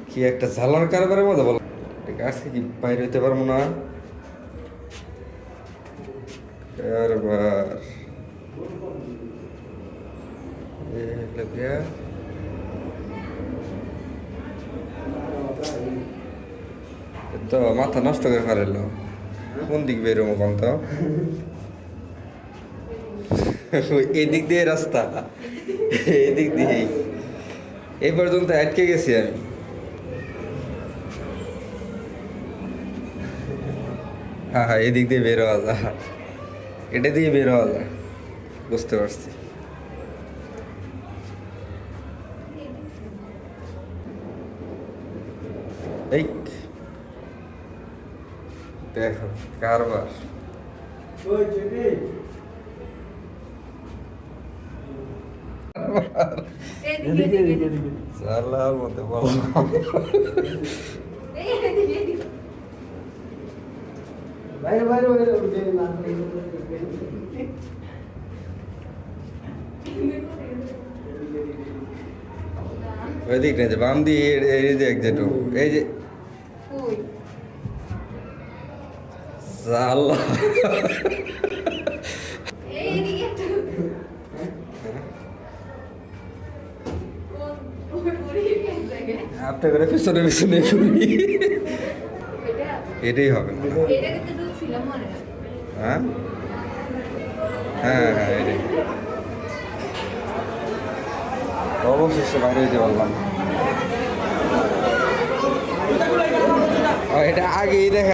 কি একটা ঝালার কারবারের মধ্যে বলো, আজকে কি বাইরে হইতে পারবো না কারবার তো মাথা নষ্ট করে ফেললো। কোন দিক বেরোবো কম তো? এদিক দিয়ে রাস্তা, এদিক দিয়েই এই পর্যন্ত আটকে গেছি আমি। হ্যাঁ হ্যাঁ, এদিক দিয়ে বের হওয়া যায়, এটা দিয়ে বের হওয়া যায়, বুঝতে পারছি। এই দেখো কারবার, চালার মধ্যে বললাম। বাইরে বাইরে বাইরে ওই দিক না যে বাম দিয়ে এই যে একজেট এই যে চালা আপনি করে পিছনে পিছনে ঘুরি, এটাই হবে মনে হয়। হ্যাঁ হ্যাঁ হ্যাঁ, এটাই অবশেষে বাইরে যেতে পারলাম। এটা আগেই দেখা